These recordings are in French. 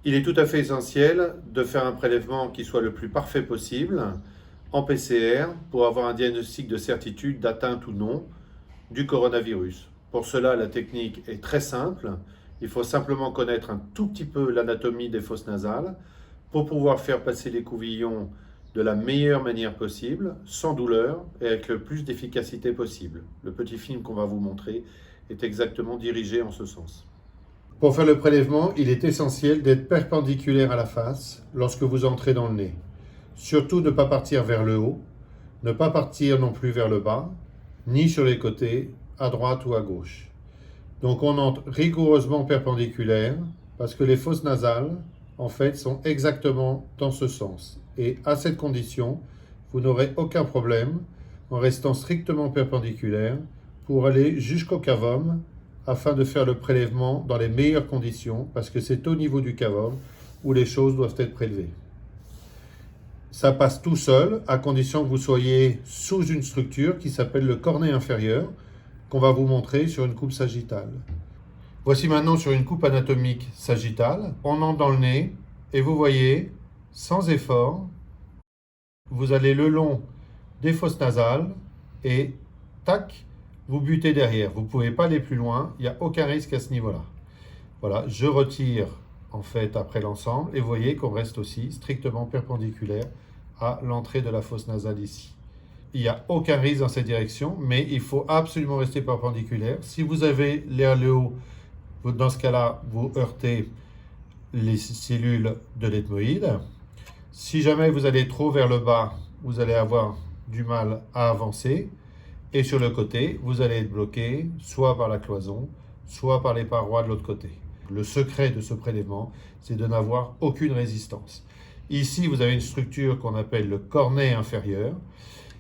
Il est tout à fait essentiel de faire un prélèvement qui soit le plus parfait possible en PCR pour avoir un diagnostic de certitude d'atteinte ou non du coronavirus. Pour cela, la technique est très simple. Il faut simplement connaître un tout petit peu l'anatomie des fosses nasales pour pouvoir faire passer les couvillons de la meilleure manière possible, sans douleur et avec le plus d'efficacité possible. Le petit film qu'on va vous montrer est exactement dirigé en ce sens. Pour faire le prélèvement, il est essentiel d'être perpendiculaire à la face lorsque vous entrez dans le nez. Surtout ne pas partir vers le haut, ne pas partir non plus vers le bas, ni sur les côtés, à droite ou à gauche. Donc on entre rigoureusement perpendiculaire parce que les fosses nasales, en fait, sont exactement dans ce sens. Et à cette condition, vous n'aurez aucun problème en restant strictement perpendiculaire pour aller jusqu'au cavum afin de faire le prélèvement dans les meilleures conditions parce que c'est au niveau du cavum où les choses doivent être prélevées. Ça passe tout seul à condition que vous soyez sous une structure qui s'appelle le cornet inférieur qu'on va vous montrer sur une coupe sagittale. Voici maintenant sur une coupe anatomique sagittale. On entre dans le nez et vous voyez, sans effort, vous allez le long des fosses nasales et tac, vous butez derrière. Vous ne pouvez pas aller plus loin, il n'y a aucun risque à ce niveau-là. Voilà, je retire en fait après l'ensemble et vous voyez qu'on reste aussi strictement perpendiculaire à l'entrée de la fosse nasale ici. Il n'y a aucun risque dans cette direction, mais il faut absolument rester perpendiculaire. Si vous avez l'air le haut, dans ce cas-là, vous heurtez les cellules de l'ethmoïde. Si jamais vous allez trop vers le bas, vous allez avoir du mal à avancer. Et sur le côté, vous allez être bloqué soit par la cloison, soit par les parois de l'autre côté. Le secret de ce prélèvement, c'est de n'avoir aucune résistance. Ici, vous avez une structure qu'on appelle le cornet inférieur.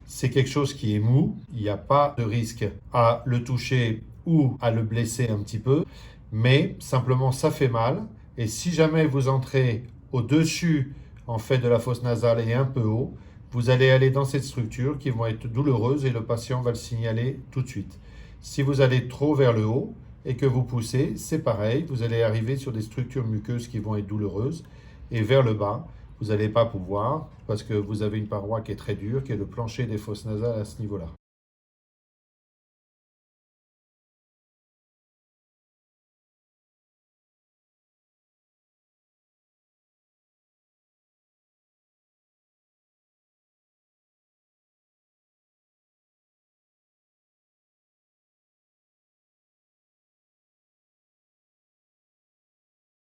C'est quelque chose qui est mou. Il n'y a pas de risque à le toucher ou à le blesser un petit peu. Mais simplement, ça fait mal. Et si jamais vous entrez au-dessus en fait, de la fosse nasale et un peu haut, vous allez aller dans cette structure qui va être douloureuse et le patient va le signaler tout de suite. Si vous allez trop vers le haut et que vous poussez, c'est pareil, vous allez arriver sur des structures muqueuses qui vont être douloureuses et vers le bas, vous n'allez pas pouvoir parce que vous avez une paroi qui est très dure, qui est le plancher des fosses nasales à ce niveau-là.